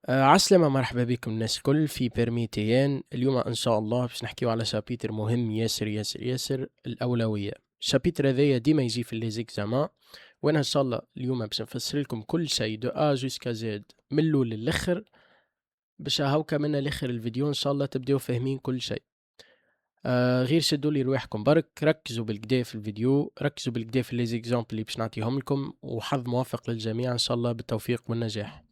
عسلامة، مرحبا بكم الناس الكل في بيرميتيان. اليوم إن شاء الله باش نحكيو على شابيتر مهم ياسر ياسر ياسر، الأولوية. الشابيتر هذايا ديما يجي في لي زيكزامان، وأنا إن شاء الله اليوم باش نفسر لكم كل شيء دو أ جوسكا زد من الأول للآخر، باش هاوكا من الآخر الفيديو إن شاء الله تبداو فاهمين كل شيء. غير شدوا لي رواحكم برك، ركزوا بالكدا في الفيديو، ركزوا بالكدا في لي زيكزامبل اللي باش نعطيهم لكم، وحظ موفق للجميع إن شاء الله بالتوفيق والنجاح.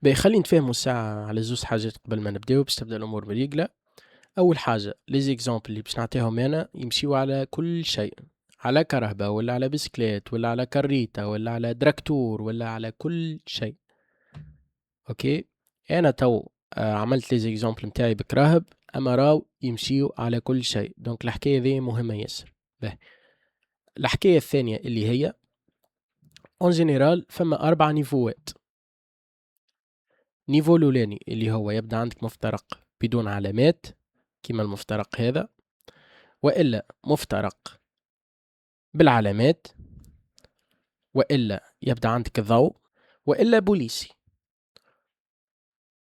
باهي، خلي نتفاهموا الساعة على زوز حاجات قبل ما نبداو باش تبدا الأمور بريقلة. أول حاجة لي زيكزامبل اللي باش نعطيهم أنا يمشيو على كل شيء، على كرهبة ولا على بسكليت ولا على كريتة ولا على دراكتور ولا على كل شيء. أوكي، أنا تو عملت لي زيكزامبل متاعي بكراهب، أما راو يمشيو على كل شيء، دونك الحكاية ذي مهمة ياسر. باهي، الحكاية الثانية اللي هي اون جينيرال فما 4 نيفوات. نيفو الأولاني اللي هو يبدأ عندك مفترق بدون علامات كما المفترق هذا، وإلا مفترق بالعلامات، وإلا يبدأ عندك الضوء، وإلا بوليسي.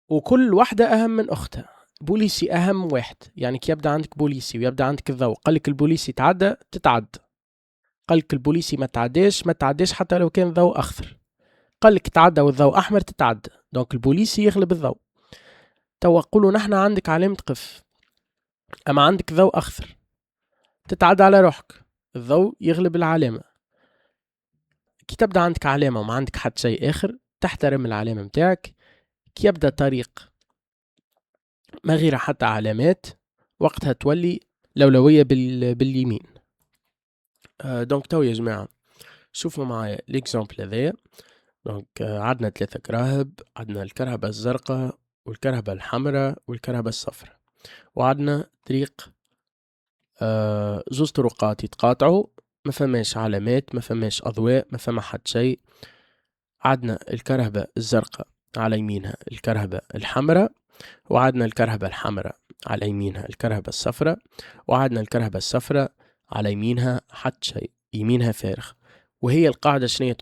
وكل واحدة أهم من أختها. بوليسي أهم واحد، يعني كي يبدأ عندك بوليسي ويبدأ عندك الضوء، قالك البوليسي تعدى تتعدى، قالك البوليسي ما تعداش حتى لو كان ضوء أخضر، قالك تعدى والضوء أحمر تتعدى، دونك البوليسي يغلب الضوء. توا قولوا نحن عندك علامة قف، أما عندك ضوء أخضر، تتعدى على روحك، الضوء يغلب العلامة. كي تبدأ عندك علامة وما عندك حتى شيء آخر، تحترم العلامة متاعك. كي يبدأ طريق ما غير حتى علامات، وقتها تولي الأولوية باليمين. دونك تو يا جماعة شوفوا معايا ليكزامبل هذايا. دونك عندنا 3 كراهب، عندنا الكرهبة الزرقاء والكرهبة الحمراء والكرهبة الصفراء، وعندنا طريق زوز طرقات يتقاطعوا، ما فماش علامات، ما فماش أضواء، ما فما حد شيء. عندنا الكرهبة الزرقاء على يمينها الكرهبة الحمراء، وعندنا الكرهبة الحمراء على يمينها الكرهبة الصفراء، وعندنا الكرهبة الصفراء على يمينها حد شيء، يمينها فارغ. وهي القاعدة شنية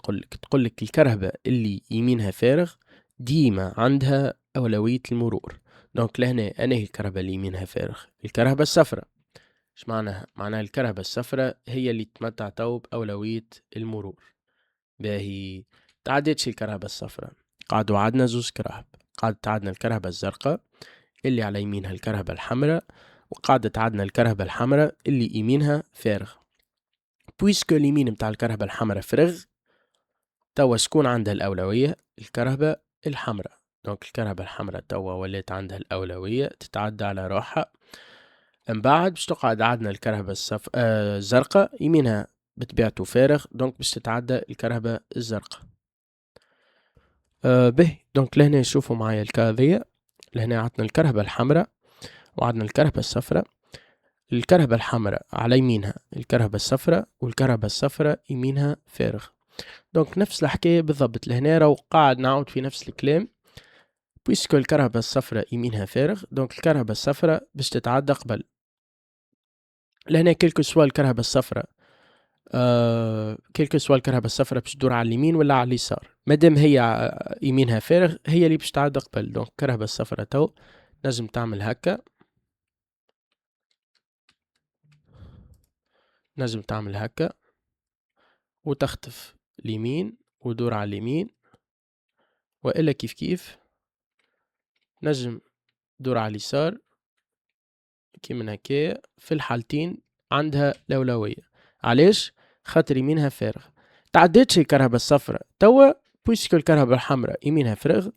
تقولك الكرهبة اللي يمينها فارغ ديما عندها أولوية المرور. دونك لهنا أنا هي الكرهبة اللي يمينها فارغ، الكرهبة الصفراء. ايش معناها؟ معناها الكرهبة الصفراء هي اللي تمتع تو بأولوية المرور. باهي، تعديتش الكرهبة الصفراء، قعدوا عدنا زوز كراهب. قعدت عدنا الكرهبة الزرقاء اللي على يمينها الكرهبة الحمراء، وقعدت عدنا الكرهبة الحمراء اللي يمينها فارغ. بويسكو اليمين متاع الكرهبة الحمراء فرغ، توا شكون عندها الأولوية؟ الكرهبة الحمراء. دونك الكرهبة الحمراء توا ولات عندها الأولوية، تتعدى على روحها. من بعد باش تقعد عندنا الكرهبة الزرقاء يمينها بطبيعته فارغ، دونك باش تتعدى الكرهبة الزرقاء. به، دونك لهنا شوفوا معايا الكاذية. لهنا عندنا الكرهبة الحمراء وعندنا الكرهبة الصفراء. الكرهبة الحمراء على يمينها الكرهبة الصفراء، والكرهبة الصفراء يمينها فارغ. دونك نفس الحكاية بالضبط، لهنا راهو قاعد نعاود في نفس الكلام. بويسكو الكرهبة الصفراء يمينها فارغ، دونك الكرهبة الصفراء باش تتعدى قبل. لهنا كيلكو سوا الكرهبة الصفراء، كيلكو سوا الكرهبة الصفراء باش تدور على اليمين ولا على اليسار، مادام هي يمينها فارغ هي اللي باش تعدى قبل. دونك الكرهبة الصفراء تو نجم تعمل هكا، نجم تعمل هكا وتخطف اليمين ودور على اليمين، وإلا كيف كيف نجم دور على اليسار كيما هكايا. في الحالتين عندها الأولوية. علاش؟ خاطر يمينها فارغ. تعديتش الكرهبة الصفراء توا، بويسكو الكرهبة الحمراء يمينها فارغ،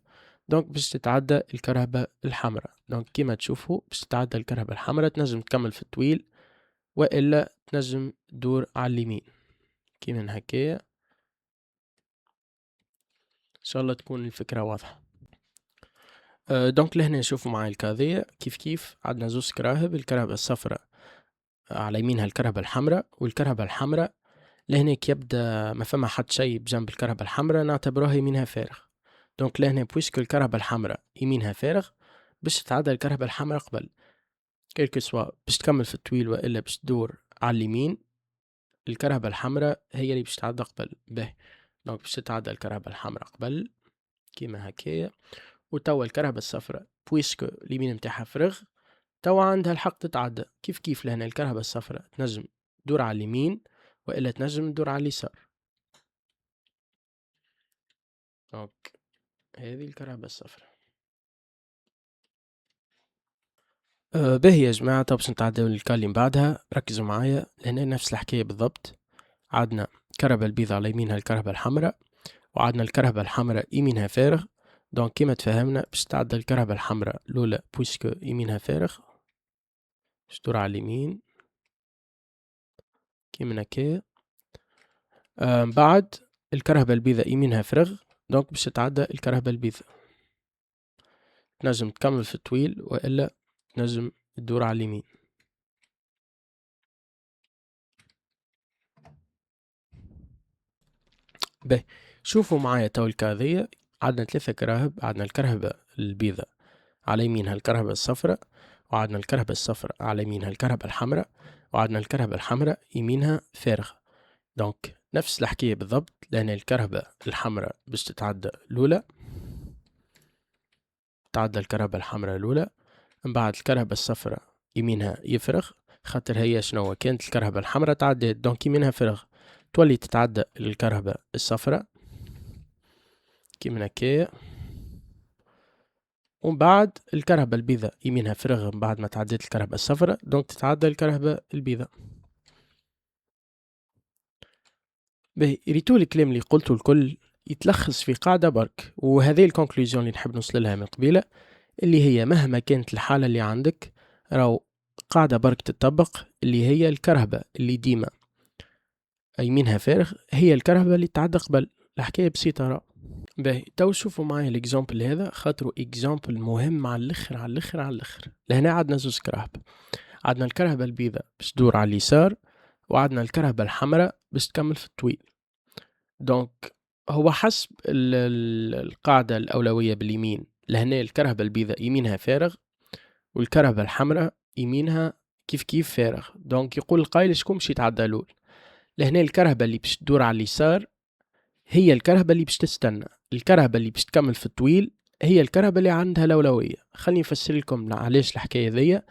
دونك باش تتعدى الكرهبة الحمراء. دونك كيما تشوفوا باش تتعدى الكرهبة الحمراء، تنجم تكمل في الطويل وإلا تنجم دور على اليمين كيما هكايا. ان شاء الله تكون الفكرة واضحة. دونك لهنا نشوفوا معايا الكاذية كيف كيف عندنا زوز كراهب، الكرهبة الصفراء على يمينها الكرهبة الحمراء، والكرهبة الحمراء لهناك يبدا ما فما حد شيء بجنب الكرهبة الحمراء، نعتبروها يمينها فارغ. دونك لهنا بويسكو الكرهبة الحمراء يمينها فارغ، باش تتعدى الكرهبة الحمراء قبل، كيلكو سوا باش تكمل في الطويل والا باش تدور على اليمين، الكرهبة الحمراء هي اللي باش تعدى قبل. به، دونك باش تتعدى الكرهبة الحمراء قبل. كيما هكايا. وتوا الكرهبة الصفراء بويسكو اليمين متاعها فرغ، توا عندها الحق تتعدى كيف كيف، لهنا الكرهبة الصفراء تنجم تدور على اليمين وإلا تنجم تدور على اليسار. اوكي، هذه الكرهبة الصفراء. باهي يا جماعة، طب باش نتعداو للكالي من بعدها، ركزوا معايا لهنا نفس الحكاية بالضبط. عندنا الكرهبة البيضاء على يمينها الكرهبة الحمراء، وعندنا الكرهبة الحمراء يمينها فارغ. دونك كيما تفهمنا باش تعدى الكرهبة الحمراء الأولى بويسكو يمينها فارغ، باش تدور على اليمين كيما هكايا. بعد الكرهبة البيضاء يمينها فرغ، دونك باش تتعدى الكرهبة البيضاء. تنجم تكمل في الطويل وإلا تنجم تدور على اليمين. باهي، شوفوا معايا تو الكاذية. عندنا 3 كراهب، عندنا الكرهبة البيضاء على يمينها الكرهبة الصفراء، وعندنا الكرهبة الصفراء على يمينها الكرهبة الحمراء، وعندنا الكرهبة الحمراء يمينها فارغ. دونك نفس الحكاية بالضبط، لأن الكرهبة الحمراء باش تتعدى الأولى، تعدى الكرهبة الحمراء الأولى. من بعد الكرهبة الصفراء يمينها يفرغ، خاطر هي شنو كانت الكرهبة الحمراء تعدات، دونك يمينها فرغ، تولي تتعدى الكرهبة الصفراء كيما هكايا. ومن بعد الكرهبة البيضاء يمينها فرغ من بعد ما تعديت الكرهبة الصفراء، دونك تتعدى الكرهبة البيضاء. باهي، ريتو الكلام اللي قلته الكل يتلخص في قاعدة برك، وهذه الكونكلوزيون اللي نحب نوصل لها من قبيلة، اللي هي مهما كانت الحالة اللي عندك، راو قاعدة برك تطبق، اللي هي الكرهبة اللي ديما يمينها فارغ هي الكرهبة اللي تعدى قبل. الحكاية بسيطة راو. باهي، تو شوفوا معايا الاكزامبل هذا، خاطرو اكزامبل مهم على الاخر على الاخر على الاخر. لهنا عندنا زوز كراهب، عندنا الكرهبة البيضاء باش تدور على اليسار، وعندنا الكرهبة الحمراء باش تكمل في الطويل. دونك هو حسب القاعدة الأولوية باليمين، لهنا الكرهبة البيضاء يمينها فارغ، والكرهبة الحمراء يمينها كيف كيف فارغ. دونك يقول القائل شكون باش يتعدى الأول. لهنا الكرهبة اللي باش تدور على اليسار هي الكرهبة اللي باش تستنى، الكرهبة اللي باش تكمل في الطويل هي الكرهبة اللي عندها الأولوية. خليني نفسر لكم علاش الحكاية ذي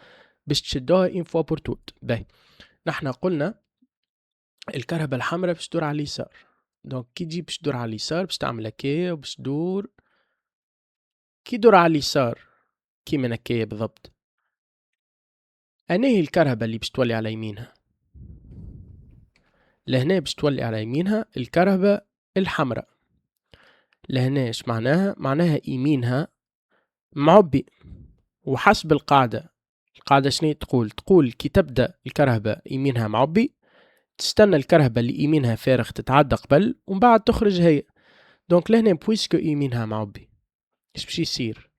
باش تشدوها إن فوا بور توت. باهي، نحنا قلنا الكرهبة الحمراء باش تدور على اليسار، دونك كي تجي باش تدور على اليسار باش تعمل هكايا وباش تدور. كي تدور على اليسار كيما هكايا بالضبط، أنا هي الكرهبة اللي باش تولي على يمينها، لهنا باش تولي على يمينها الكرهبة الحمراء. لهنا اش معناها؟ معناها يمينها معبي. وحسب القاعدة شنو تقول كي تبدأ الكرهبة يمينها معبي، تستنى الكرهبة اللي يمينها فارغ تتعدى قبل ومن بعد تخرج هي. دونك لهنا بويسكو يمينها معبي، اش باش يصير؟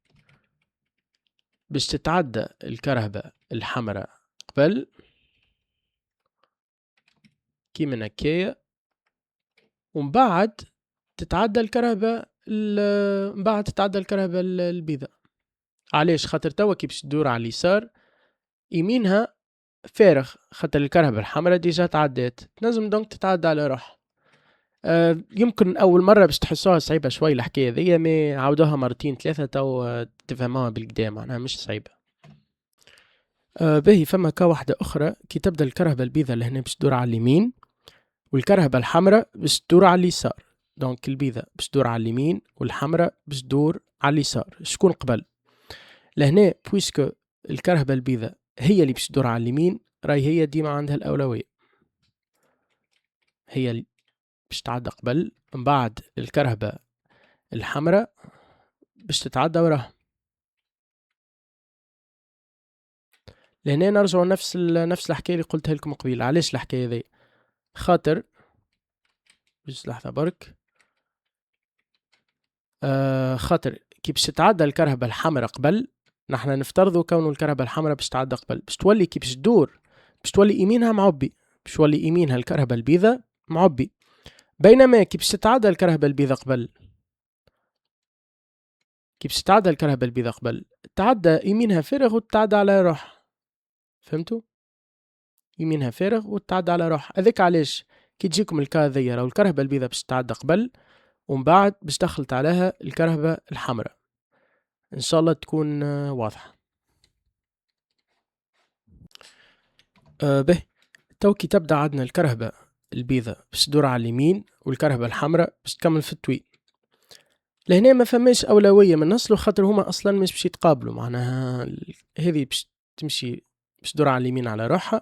باش تتعدى الكرهبة الحمراء قبل كيما هكايا، ومن بعد تتعدى الكرهبة من بعد تتعدى الكرهبة البيضاء. علاش؟ خاطر توا كي باش تدور على اليسار يمينها فارغ، خاطر الكرهبة الحمراء ديجا تعدات، تنجم دونك تتعدى على روح. يمكن أول مرة باش تحسوها صعيبة شوي الحكاية ذي، مي عاودوها مرتين 3 تو تفهموها بالقدام، معناها مش صعيبة. باهي، فما واحدة أخرى، كي تبدأ الكرهبة البيضاء لهنا باش تدور على اليمين، والكرهبة الحمراء باش تدور على اليسار. دونك البيضاء باش تدور على اليمين والحمراء باش تدور على اليسار. شكون قبل؟ لهنا بويسكو الكرهبة البيضاء هي اللي باش تدور على اليمين، راهي هي ديما عندها الأولوية، هي اللي باش تعدى قبل، من بعد الكرهبة الحمراء باش تتعدى وراها. لهنا نرجعوا نفس الحكاية اللي قلتها لكم قبيل. علاش الحكاية ذي؟ خاطر بس لحظة برك. خاطر كي باش تتعدى الكرهبة الحمراء قبل، نحنا نفترضوا كون الكرهبة الحمراء باش تعدى قبل، باش تولي كي باش تدور باش تولي يمينها معبي، باش تولي يمينها الكرهبة البيضاء معبي. بينما كي باش تتعدى الكرهبة البيضاء قبل، كي باش تتعدى الكرهبة البيضاء قبل تعدى يمينها فارغ وتتعدى على روح. فهمتوا؟ يمينها فارغ وتتعدى على روح. هذاك علاش كي تجيكم الكا ذي راهو الكرهبة البيضاء باش تتعدى قبل، ومن بعد باش دخلت عليها الكرهبة الحمراء. ان شاء الله تكون واضحة. به تو كي تبدا عندنا الكرهبة البيضاء باش تدور على اليمين والكرهبة الحمراء باش تكمل في التويل. لهنا ما فماش أولوية من نصلو خاطر هما أصلا مش باش يتقابلوا، معناها هذه باش تمشي باش تدور على اليمين على روحها،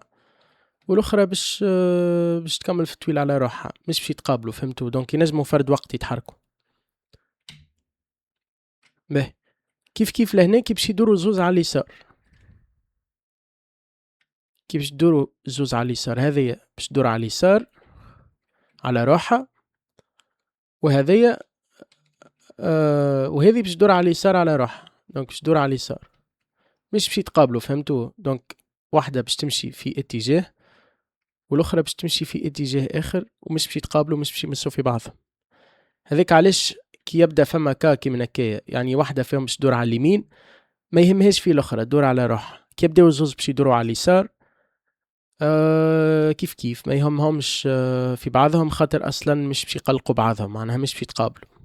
والاخرى باش تكمل في التويل على روحها، مش باش يتقابلوا، فهمتوا؟ دونك ينجموا فرد وقت يتحركوا. باهي كيف لهنا كي باش يدوروا زوز على اليسار، كي باش تدوروا زوز على اليسار، هذه باش تدور على اليسار على روحها، وهذه وهذه باش تدور على اليسار على روحها، دونك باش تدور على اليسار، مش باش يتقابلوا، فهمتوا؟ دونك واحدة باش تمشي في اتجاه والاخرى باش تمشي في اتجاه اخر، ومش باش يتقابلوا، مش باش يمسوا في بعضهم. هذيك علاش كي يبدا فما كي من هكايا، يعني واحدة فيهم باش تدور على اليمين ما يهمهاش في الاخرى، تدور على روحها. كي يبداو الزوز باش يدوروا على اليسار كيف ما يهمهمش في بعضهم، خاطر اصلا مش باش يقلقوا بعضهم، معناها مش باش يتقابلوا.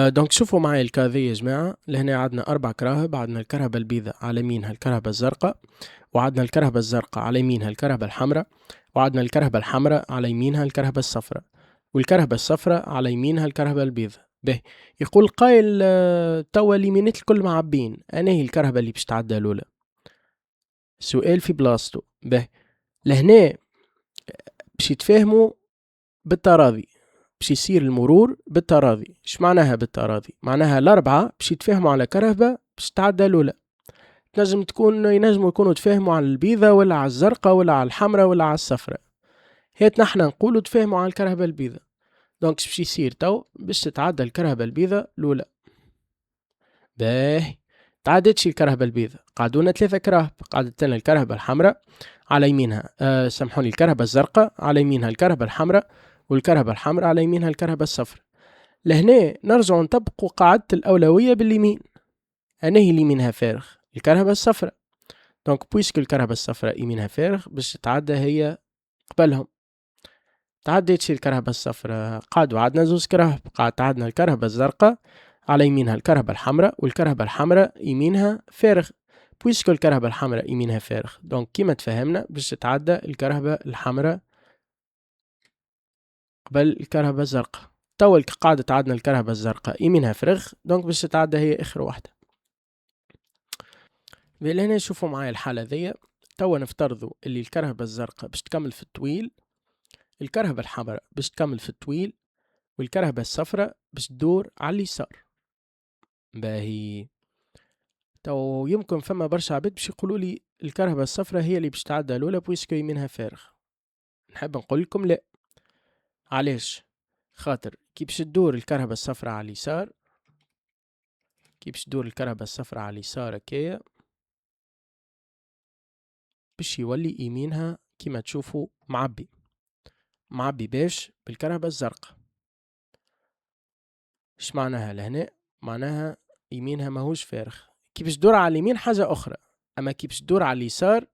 دونك شوفوا معايا الكاذية يا جماعة. لهنا عندنا 4 كراهب، عندنا الكرهبة البيضاء على يمينها الكرهبة الزرقاء، وعندنا الكرهبة الزرقاء على يمينها الكرهبة الحمراء، وعندنا الكرهبة الحمراء على يمينها الكرهبة الصفراء، والكرهبة الصفراء على يمينها الكرهبة البيضاء. به يقول قائل توا اليمينات الكل معبين، أنا هي الكرهبة اللي باش تعدى الأولى؟ سؤال في بلاصتو. به لهنا باش يتفاهموا بالتراضي، باش يصير المرور بالتراضي. اش معناها بالتراضي؟ معناها الأربعة باش يتفاهموا على كرهبة باش تعدى الأولى. ينجموا يكونوا تفاهموا على البيضة ولا على الزرقاء ولا على الحمراء ولا على الصفراء. هيت نحنا نقولوا تفاهموا على الكرهبة البيضة. دونك باش يصير تو باش تتعدى الكرهبة البيضة الأولى. باهي تعدتش الكرهبة البيضة، قعدونا 3 كراهب. قعدت لنا الكرهبة الحمراء على يمينها سامحوني الكرهبة الزرقاء على يمينها الكرهبة الحمراء، والكرهبة الحمراء على يمينها الكرهبة الصفراء. لهنا نرجع نطبقوا قاعدة الأولوية باليمين. أنا هي يمينها فارغ الكرهبة الصفراء، دونك بويسك الكرهبة الصفراء يمينها فارغ باش تتعدى هي قبلهم. تعديتش الكرهبة الصفراء، قعدوا عدنا زوز كراهب. قعدت عدنا الكرهبة الزرقاء على يمينها الكرهبة الحمراء، والكرهبة الحمراء يمينها فارغ، بويسكو الكرهبة الحمراء يمينها فارغ، دونك كيما تفهمنا باش تتعدى الكرهبة الحمراء قبل الكرهبة الزرقاء. توا قاعدة عدنا الكرهبة الزرقاء يمينها فارغ، دونك باش تتعدى هي اخر واحدة. لهنا شوفوا معايا الحالة ذي. توا نفترضوا اللي الكرهبة الزرقاء باش تكمل في الطويل، الكرهبة الحمراء باش تكمل في الطويل، والكرهبة الصفراء باش تدور على اليسار. باهي تو يمكن فما برشا عباد باش يقولوا لي الكرهبة الصفراء هي اللي باش تعدى الأولى بويسكو يمينها فارغ. نحب نقول لكم لا. علاش؟ خاطر كي باش تدور الكرهبة الصفراء على اليسار، كي باش تدور الكرهبة الصفراء على اليسار هكايا باش يولي يمينها كيما تشوفوا معبي باش بالكرهبة الزرقاء. اش معناها لهنا؟ معناها يمينها ماهوش فارغ. كي باش تدور على اليمين حاجة أخرى، أما كي باش تدور على اليسار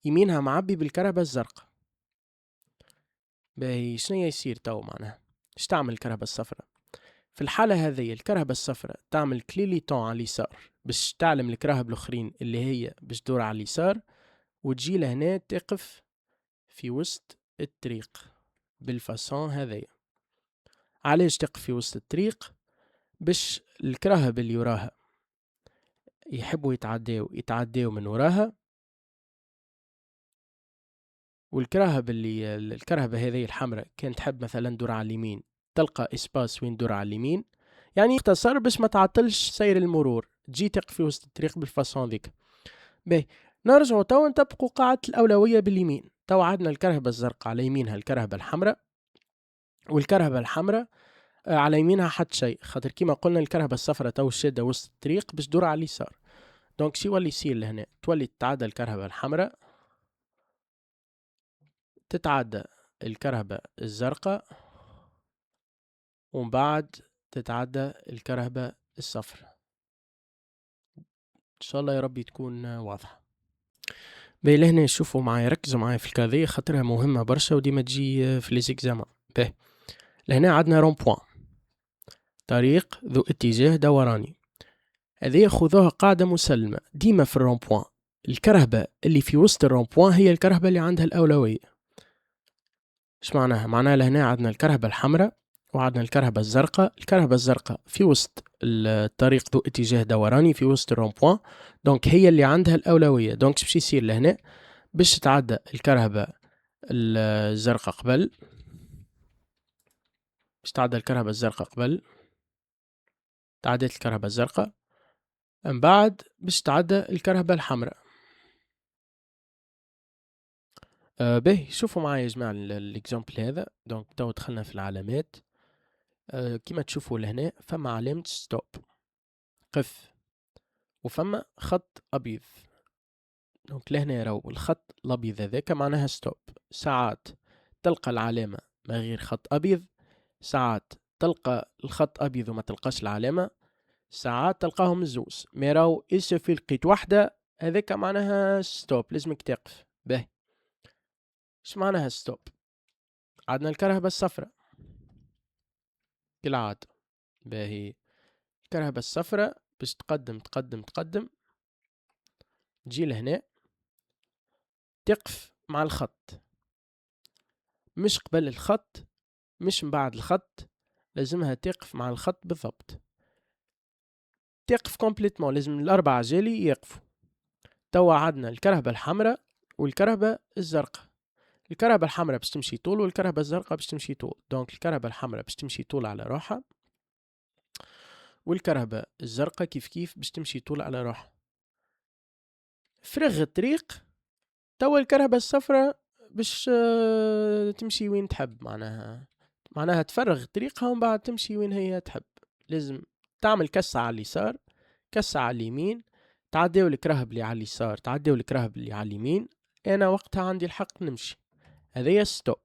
يمينها معبي بالكرهبة الزرقاء. باهي شنو يصير تو؟ معناها اش تعمل الكرهبة الصفراء في الحالة هذه؟ الكرهبة الصفراء تعمل كليليتون على اليسار باش تعلم الكراهب الأخرين اللي هي باش تدور على اليسار، وتجي لهنا تقف في وسط الطريق بالفاسون هذيا. علاش تقف في وسط الطريق؟ باش الكراهب اللي وراها يحبوا يتعداو من وراها، والكراهب اللي الكرهبة هذه الحمراء كانت تحب مثلا دور على اليمين تلقى اسباس وين دور على اليمين، يعني اختصر باش ما تعطلش سير المرور، تجي تقف في وسط الطريق بالفاسون ذيك. باهي نرجعوا تو نطبقوا قاعدة الأولوية باليمين. تو عدنا الكرهبة الزرقاء على يمينها الكرهبة الحمراء، والكرهبة الحمراء على يمينها حتى شيء، خاطر كيما قلنا الكرهبة الصفراء تو شادة وسط الطريق باش تدور على اليسار. دونك شي يولي يصير لهنا؟ تولي تتعدى الكرهبة الحمراء، تتعدى الكرهبة الزرقاء، ومن بعد تتعدى الكرهبة الصفراء. ان شاء الله يا ربي تكون واضحة. باهي لهنا شوفوا معايا، ركزوا معايا في الكاذية خاطرها مهمة برشا وديما تجي في ليزيكزامان. باهي لهنا عندنا رون بوان. طريق ذو اتجاه دوراني. هذه خذوها قاعدة مسلمة ديما في الرومبوان، الكرهبة اللي في وسط الرومبوان هي الكرهبة اللي عندها الأولوية. ايش معناها؟ معناها لهنا عندنا الكرهبة الحمراء وعندنا الكرهبة الزرقاء. الكرهبة الزرقاء في وسط الطريق ذو اتجاه دوراني في وسط الرومبوان، دونك هي اللي عندها الأولوية. دونك باش يصير لهنا باش تتعدى الكرهبة الزرقاء قبل، باش تعدى الكرهبة الزرقاء قبل، تعديت الكرهبة الزرقاء، من بعد باش تعدى الكرهبة الحمراء. باهي شوفوا معايا يا جماعة الاكزامبل هذا. دونك تو دخلنا في العلامات. كما تشوفوا لهنا فما علامة ستوب قف، وفما خط أبيض. دونك لهنا راهو الخط الأبيض هذاك معناها ستوب. ساعات تلقى العلامة ما غير خط أبيض، ساعات تلقى الخط أبيض وما تلقاش العلامة، ساعات تلقاهم الزوز. مي راهو يسوفي لقيت وحدة هذاك معناها ستوب، لازمك تقف. باهي اش معناها ستوب؟ عندنا الكرهبة الصفراء كالعادة. باهي الكرهبة الصفراء باش تقدم تقدم تقدم، تجي لهنا تقف مع الخط، مش قبل الخط مش من بعد الخط، لازمها تقف مع الخط بالضبط، تقف كومبليتمون. لازم الأربعة عجالي يقفوا. توا عندنا الكرهبة الحمراء والكرهبة الزرقاء. الكرهبة الحمراء باش تمشي طول والكرهبة الزرقاء باش تمشي طول. دونك الكرهبة الحمراء باش تمشي طول على روحها، والكرهبة الزرقاء كيف كيف باش تمشي طول على روحها. فرغ الطريق. توا الكرهبة الصفراء باش تمشي وين تحب، معناها تفرغ طريقها ومن بعد تمشي وين هي تحب. لازم تعمل كسة على اليسار، كسة على اليمين، تعديو الكرهب اللي على اليسار، تعديو الكرهب اللي على اليمين، انا وقتها عندي الحق نمشي. هذه ستوب.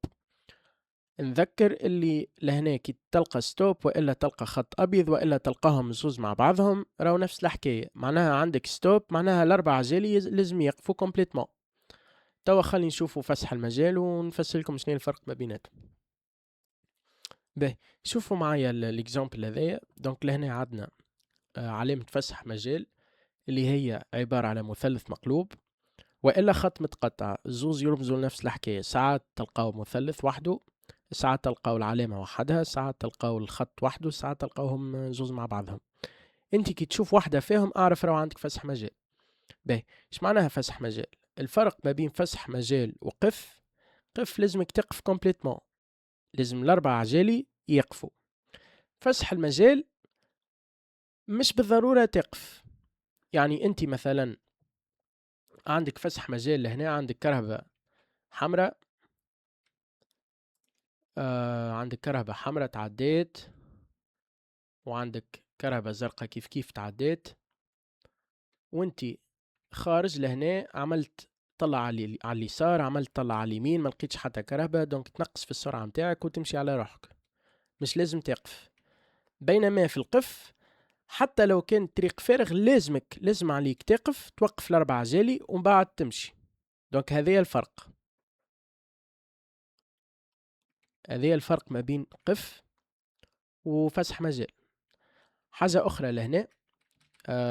نذكر اللي لهنا كي تلقى ستوب والا تلقى خط ابيض والا تلقاهم زوز مع بعضهم راهو نفس الحكايه. معناها عندك ستوب معناها الاربع عجالي لازم يقفوا كومبليتمون. توا خلينا نشوفوا فسح المجال ونفسر لكم شنو الفرق ما بيناتهم. باهي شوفوا معايا الاكزامبل هذايا. دونك لهنا عندنا علامه فسح مجال اللي هي عباره على مثلث مقلوب والا خط متقطع، الزوز يرمزوا لنفس الحكايه. ساعات تلقاو مثلث وحده، ساعات تلقاو العلامة وحدها، ساعات تلقاو الخط وحده، ساعات تلقاوهم زوز مع بعضهم. انت كي تشوف واحدة فيهم اعرف راهو عندك فسح مجال. باهي ايش معناها فسح مجال؟ الفرق ما بين فسح مجال وقف، قف لازمك تقف كومبليتمون، لازم الاربع عجالي يقفوا. فسح المجال مش بالضرورة تقف. يعني انت مثلا عندك فسح مجال لهنا، عندك كرهبة حمراء، عندك كرهبة حمراء تعديت، وعندك كرهبة زرقاء كيف كيف تعديت، وانتي خارج لهنا عملت طلع على اليسار، عملت طلع على اليمين، ما لقيتش حتى كرهبة، دونك تنقص في السرعة متاعك وتمشي على روحك، مش لازم تقف. بينما في القف حتى لو كان الطريق فارغ لازم عليك تقف، توقف الاربع عجالي ومن بعد تمشي. دونك هذا الفرق، هذا الفرق ما بين قف وفسح مجال. حاجة أخرى لهنا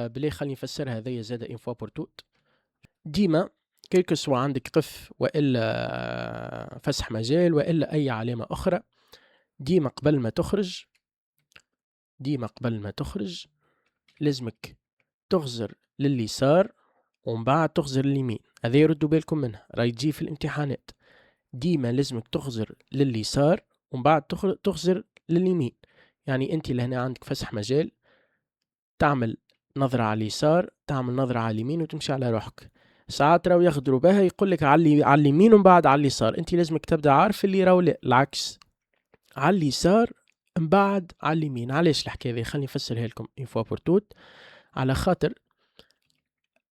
بلي خليني نفسرها هذيا زادة إن فوا بور توت. ديما كيلكو سوا عندك قف وإلا فسح مجال وإلا أي علامة أخرى، ديما قبل ما تخرج لازمك تغزر لليسار ومن بعد تغزر لليمين. هذا يردوا بالكم منها، راي تجي في الامتحانات. ديما لازمك تغزر لليسار ومن بعد تغزر لليمين. يعني انت لهنا عندك فسح مجال، تعمل نظرة على اليسار، تعمل نظرة على اليمين وتمشي على روحك. ساعات راو يغدروا بها يقول لك على اليمين ومن بعد على اليسار، انت لازمك تبدا عارف اللي راو العكس، على اليسار من بعد على اليمين. علاش الحكايه هذه؟ خليني نفسرها لكم اون فوا بور توت. على خاطر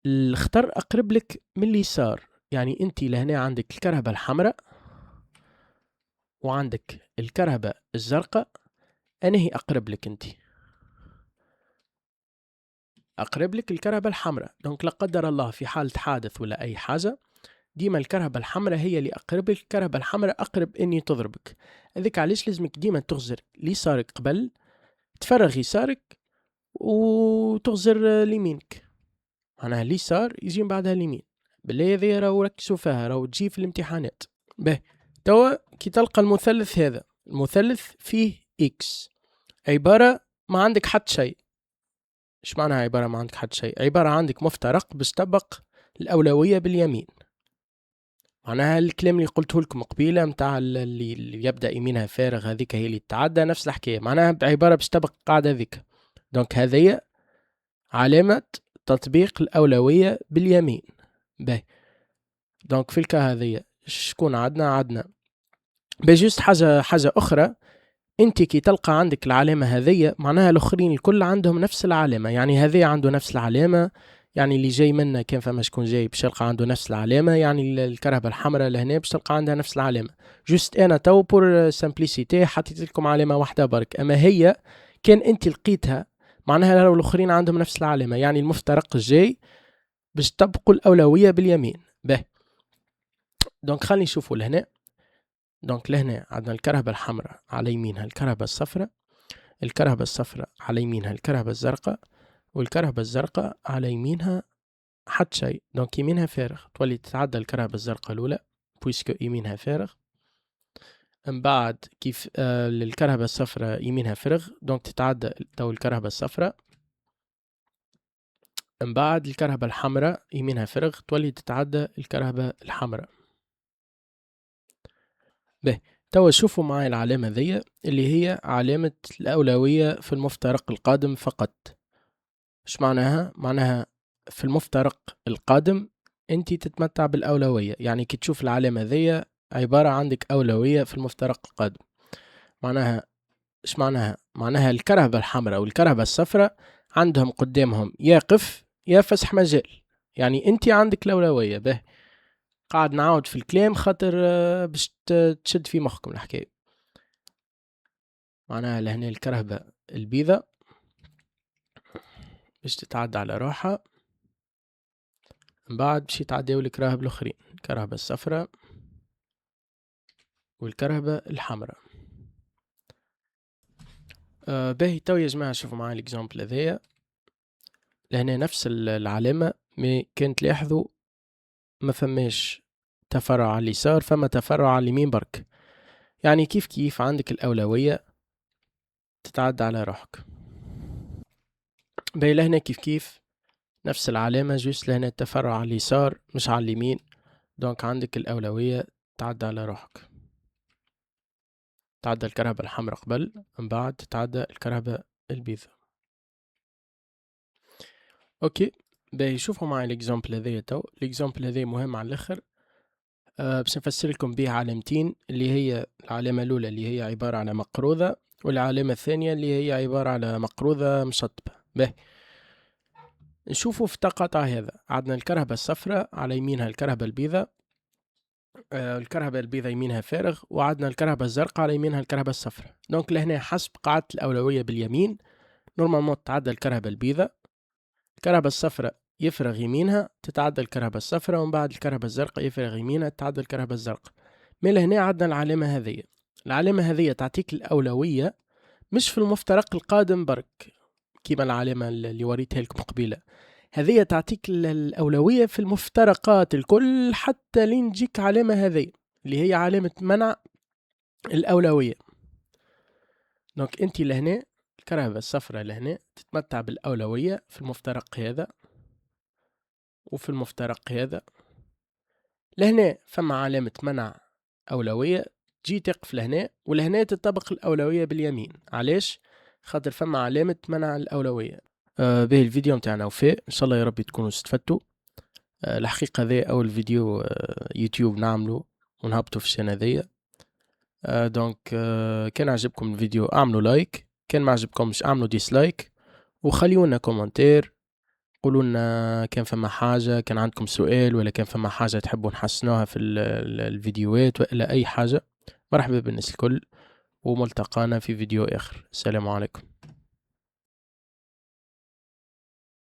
الخطر اقرب لك من اليسار. يعني انت لهنا عندك الكرهبه الحمراء وعندك الكرهبه الزرقاء، انا هي اقرب لك، انت اقرب لك الكرهبه الحمراء. دونك لا قدر الله في حاله حادث ولا اي حاجه، ديما الكرهبة الحمراء هي اللي أقرب لك، الكرهبة الحمراء أقرب إني تضربك. هذيك علاش لازمك ديما تغزر ليسارك قبل، تفرغ يسارك وتغزر ليمينك، معناها اليسار يجي من بعدها اليمين. بالله هذه راهو ركزوا فيها، راهو تجي في الامتحانات. باهي توا كي تلقى المثلث هذا، المثلث فيه اكس، عبارة ما عندك حتى شيء. ايش معناها عبارة ما عندك حتى شيء؟ عبارة عندك مفترق باش تطبق الأولوية باليمين. معناها الكلام اللي قلته لكم قبيلة متاع اللي يبدأ يمينها فارغ، هذيك هي اللي تتعدى، نفس الحكاية. معناها بعبارة باش تطبق القاعدة ذيك. دونك هذه علامة تطبيق الأولوية باليمين. باهي دونك في الكا هذه شكون عندنا بجوست حاجة أخرى. انت كي تلقى عندك العلامة هذه، معناها الآخرين الكل عندهم نفس العلامة. يعني هذه عنده نفس العلامة، يعني اللي جاي منا كان فما شكون جاي باش يلقى عنده نفس العلامة. يعني الكرهبة الحمراء لهنا باش تلقى عندها نفس العلامة. جوست انا تو بور سامبليسيتي حطيت لكم علامة واحدة برك، اما هي كان انت لقيتها معناها لو الآخرين عندهم نفس العلامة، يعني المفترق الجاي باش تطبقوا الأولوية باليمين. به دونك خلينا نشوفوا لهنا. دونك لهنا عندنا الكرهبة الحمراء على يمينها الكرهبة الصفراء، الكرهبة الصفراء على يمينها الكرهبة الزرقاء، والكرهبة الزرقاء على يمينها حتى شيء. دونك يمينها فارغ، تولي تتعدى الكرهبة الزرقاء الأولى بويسكو يمينها فارغ. من بعد كيف الكرهبة الصفراء يمينها فارغ، دونك تتعدى تو الكرهبة الصفراء. من بعد الكرهبة الحمراء يمينها فارغ، تولي تتعدى الكرهبة الحمراء. به توا شوفوا معي العلامة ذي اللي هي علامة الأولوية في المفترق القادم فقط. ايش معناها؟ معناها في المفترق القادم انت تتمتع بالأولوية. يعني كي تشوف العلامة ذي عبارة عندك أولوية في المفترق القادم. معناها ايش معناها؟ معناها الكرهبة الحمراء والكرهبة الصفراء عندهم قدامهم يا قف يا فسح مجال، يعني انت عندك الأولوية. به قاعد نعاود في الكلام خاطر باش تشد في مخكم الحكاية. معناها لهنا الكرهبة البيضة باش تتعدى على روحها، من بعد باش يتعداو الكراهب الاخرين، الكرهبة الصفراء والكرهبة الحمراء. باهي تو يا جماعة شوفوا معايا الاكزامبل هذايا. لهنا نفس العلامة، مي كانت لاحظوا ما فماش تفرع على اليسار، فما تفرع على اليمين برك. يعني كيف عندك الأولوية تتعدى على روحك. باهي لهنا كيف نفس العلامة، جوست لهنا التفرع على اليسار مش على اليمين. دونك عندك الأولوية تعدى على روحك. تعدى الكرهبة الحمراء قبل، من بعد تتعدى الكرهبة البيضاء. اوكي باهي شوفوا معي الاكزامبل هذايا. تو الاكزامبل هذايا مهم على الاخر. باش نفسر لكم بيه علامتين، اللي هي العلامة الأولى اللي هي عبارة على مقروضة، والعلامة الثانية اللي هي عبارة على مقروضة مشطبة. باهي نشوفوا في التقاطع هذا. عندنا الكرهبة الصفراء على يمينها الكرهبة البيضاء، الكرهبة البيضاء يمينها فارغ، وعندنا الكرهبة الزرقاء على يمينها الكرهبة الصفراء. دونك لهنا حسب قاعدة الأولوية باليمين نورمالمون تتعدى الكرهبة البيضاء، الكرهبة الصفراء يفرغ يمينها تتعدى الكرهبة الصفراء، ومن بعد الكرهبة الزرقاء يفرغ يمينها تتعدى الكرهبة الزرقاء. من هنا عندنا العلامة هذه. العلامة هذه تعطيك الأولوية مش في المفترق القادم برك كيما العلامة اللي وريتها لكم قبيلة، هذه تعطيك الأولوية في المفترقات الكل حتى لين تجيك علامة هذه اللي هي علامة منع الأولوية. دونك انت لهنا الكرهبة الصفراء لهنا تتمتع بالأولوية في المفترق هذا وفي المفترق هذا. لهنا فما علامة منع أولوية، تجي تقف لهنا ولهنا تطبق الأولوية باليمين. علاش؟ خاطر فما علامة منع الأولوية. به الفيديو متاعنا وفاء، إن شاء الله يا رب تكونوا استفدتوا. الحقيقة ذا أول فيديو يوتيوب نعمله ونهبطه في الشانة ذي. دونك كان عجبكم الفيديو اعملوا لايك، كان ما عجبكمش اعملوا ديسلايك، وخليونا كومنتير قولوا لنا كان فما حاجة، كان عندكم سؤال ولا كان فما حاجة تحبوا نحسنوها في الفيديوهات ولا أي حاجة. مرحبا بالناس الكل، وملتقانا في فيديو آخر. السلام عليكم.